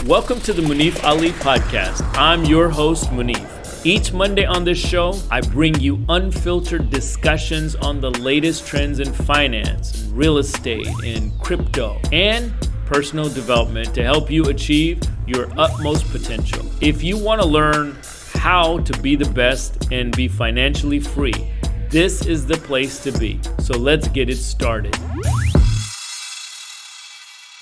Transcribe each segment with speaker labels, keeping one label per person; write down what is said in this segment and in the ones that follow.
Speaker 1: Welcome to the Munif Ali podcast. I'm your host, Munif. Each Monday on this show, I bring you unfiltered discussions on the latest trends in finance, real estate, and crypto, and personal development to help you achieve your utmost potential. If you want to learn how to be the best and be financially free, this is the place to be. So let's get it started.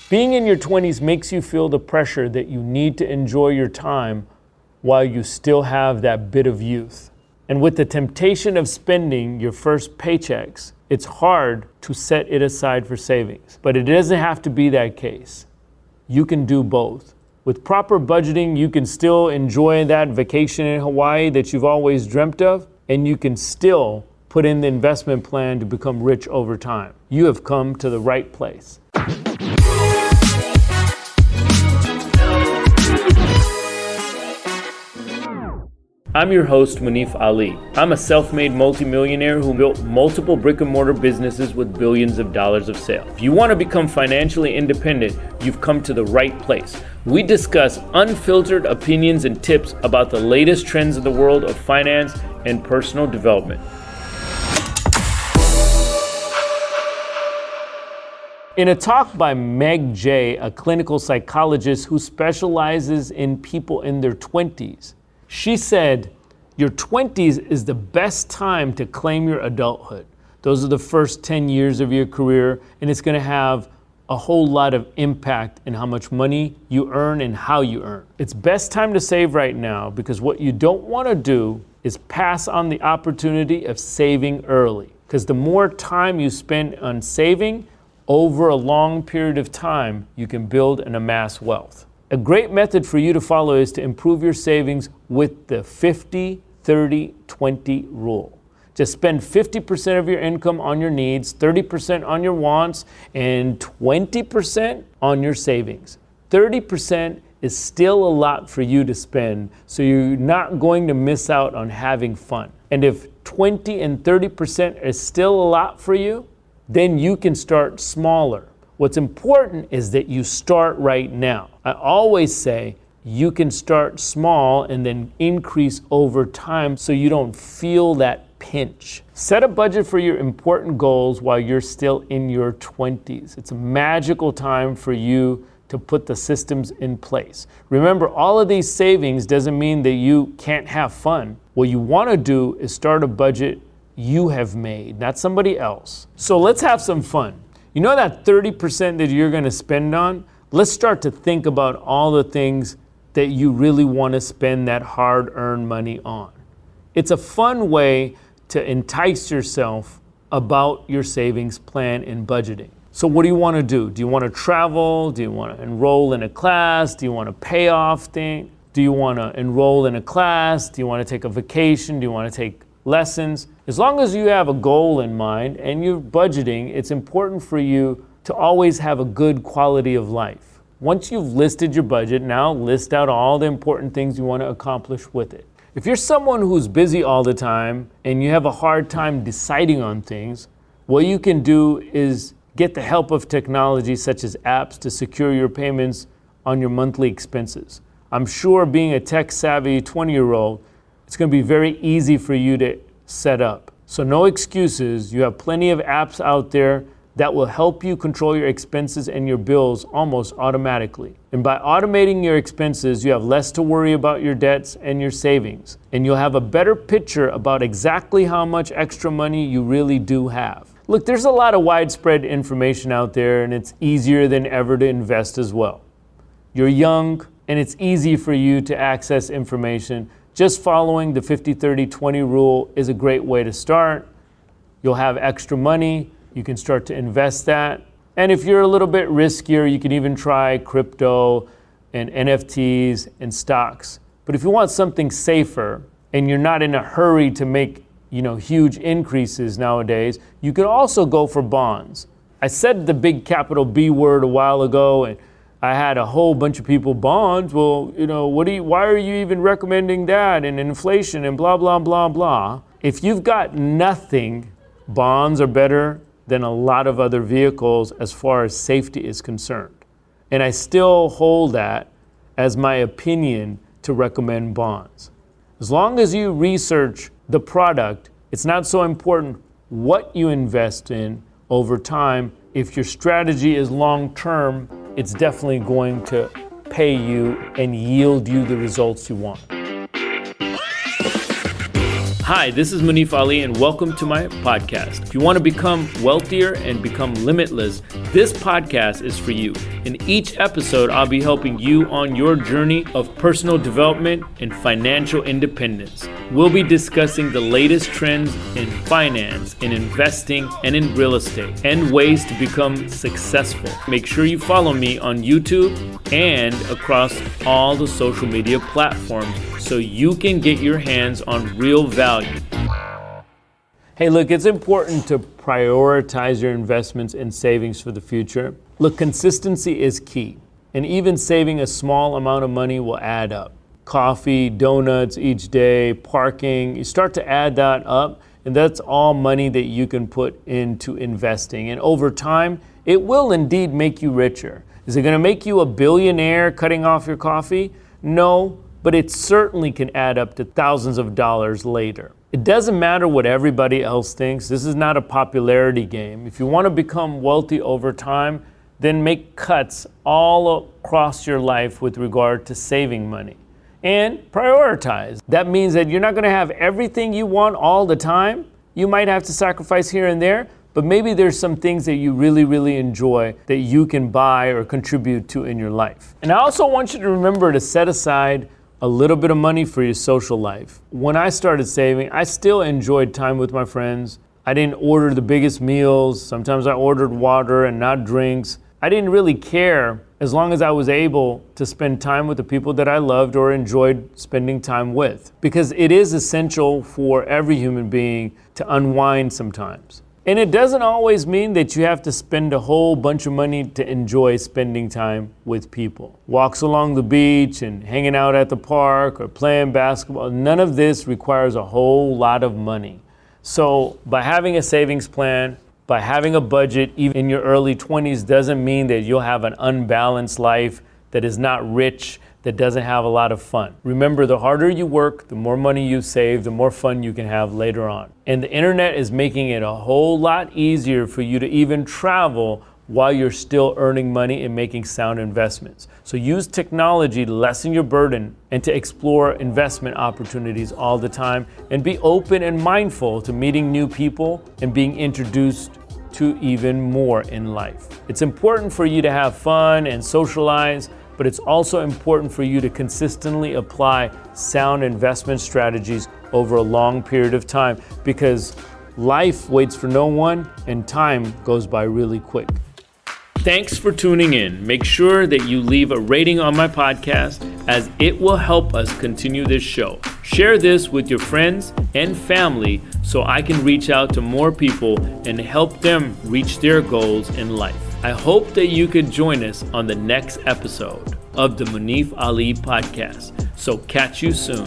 Speaker 1: Being in your 20s makes you feel the pressure that you need to enjoy your time while you still have that bit of youth. And with the temptation of spending your first paychecks, it's hard to set it aside for savings. But it doesn't have to be that case. You can do both. With proper budgeting, you can still enjoy that vacation in Hawaii that you've always dreamt of, and you can still put in the investment plan to become rich over time. You have come to the right place. I'm your host, Munif Ali. I'm a self-made multimillionaire who built multiple brick-and-mortar businesses with billions of dollars of sales. If you want to become financially independent, you've come to the right place. We discuss unfiltered opinions and tips about the latest trends in the world of finance and personal development. In a talk by Meg Jay, a clinical psychologist who specializes in people in their 20s, she said, your 20s is the best time to claim your adulthood. Those are the first 10 years of your career, and it's going to have a whole lot of impact in how much money you earn and how you earn. It's best time to save right now because what you don't want to do is pass on the opportunity of saving early. Because the more time you spend on saving over a long period of time, you can build and amass wealth. A great method for you to follow is to improve your savings with the 50-30-20 rule. Just spend 50% of your income on your needs, 30% on your wants, and 20% on your savings. 30% is still a lot for you to spend, so you're not going to miss out on having fun. And if 20 and 30% is still a lot for you, then you can start smaller. What's important is that you start right now. I always say you can start small and then increase over time so you don't feel that pinch. Set a budget for your important goals while you're still in your 20s. It's a magical time for you to put the systems in place. Remember, all of these savings doesn't mean that you can't have fun. What you want to do is start a budget you have made, not somebody else. So let's have some fun. You know that 30% that you're going to spend on? Let's start to think about all the things that you really want to spend that hard-earned money on. It's a fun way to entice yourself about your savings plan and budgeting. So what do you want to do? Do you want to travel? Do you want to enroll in a class? Do you want to pay off things? Do you want to enroll in a class? Do you want to take a vacation? Do you want to take lessons? As long as you have a goal in mind and you're budgeting, it's important for you to always have a good quality of life. Once you've listed your budget, now list out all the important things you want to accomplish with it. If you're someone who's busy all the time and you have a hard time deciding on things, what you can do is get the help of technology such as apps to secure your payments on your monthly expenses. I'm sure being a tech-savvy 20-year-old, it's going to be very easy for you to set up. So no excuses. You have plenty of apps out there that will help you control your expenses and your bills almost automatically. And by automating your expenses, you have less to worry about your debts and your savings. And you'll have a better picture about exactly how much extra money you really do have. Look, there's a lot of widespread information out there, and it's easier than ever to invest as well. You're young, and it's easy for you to access information. Just following the 50-30-20 rule is a great way to start. You'll have extra money. You can start to invest that. And if you're a little bit riskier, you can even try crypto and NFTs and stocks. But if you want something safer and you're not in a hurry to make, huge increases nowadays, you can also go for bonds. I said the big capital B word a while ago, and I had a whole bunch of people, bonds, well, why are you even recommending that, and inflation and blah, blah, blah, blah. If you've got nothing, bonds are better than a lot of other vehicles as far as safety is concerned. And I still hold that as my opinion to recommend bonds. As long as you research the product, it's not so important what you invest in over time. If your strategy is long-term, it's definitely going to pay you and yield you the results you want. Hi, this is Munif Ali, and welcome to my podcast. If you want to become wealthier and become limitless, this podcast is for you. In each episode, I'll be helping you on your journey of personal development and financial independence. We'll be discussing the latest trends in finance, in investing, and in real estate, and ways to become successful. Make sure you follow me on YouTube and across all the social media platforms so you can get your hands on real value. Hey, look, it's important to prioritize your investments and savings for the future. Look, consistency is key, and even saving a small amount of money will add up. Coffee, donuts each day, parking, you start to add that up, and that's all money that you can put into investing. And over time, it will indeed make you richer. Is it going to make you a billionaire cutting off your coffee? No, but it certainly can add up to thousands of dollars later. It doesn't matter what everybody else thinks. This is not a popularity game. If you want to become wealthy over time, then make cuts all across your life with regard to saving money. And prioritize. That means that you're not going to have everything you want all the time. You might have to sacrifice here and there, but maybe there's some things that you really enjoy that you can buy or contribute to in your life. And I also want you to remember to set aside a little bit of money for your social life. When I started saving, I still enjoyed time with my friends. I didn't order the biggest meals. Sometimes I ordered water and not drinks. I didn't really care as long as I was able to spend time with the people that I loved or enjoyed spending time with. Because it is essential for every human being to unwind sometimes. And it doesn't always mean that you have to spend a whole bunch of money to enjoy spending time with people. Walks along the beach and hanging out at the park or playing basketball, none of this requires a whole lot of money. So by having a savings plan, by having a budget, even in your early 20s, doesn't mean that you'll have an unbalanced life that is not rich, that doesn't have a lot of fun. Remember, the harder you work, the more money you save, the more fun you can have later on. And the internet is making it a whole lot easier for you to even travel while you're still earning money and making sound investments. So use technology to lessen your burden and to explore investment opportunities all the time, and be open and mindful to meeting new people and being introduced to even more in life. It's important for you to have fun and socialize, but it's also important for you to consistently apply sound investment strategies over a long period of time, because life waits for no one and time goes by really quick. Thanks for tuning in. Make sure that you leave a rating on my podcast, as it will help us continue this show. Share this with your friends and family so I can reach out to more people and help them reach their goals in life. I hope that you could join us on the next episode of the Munif Ali podcast. So catch you soon.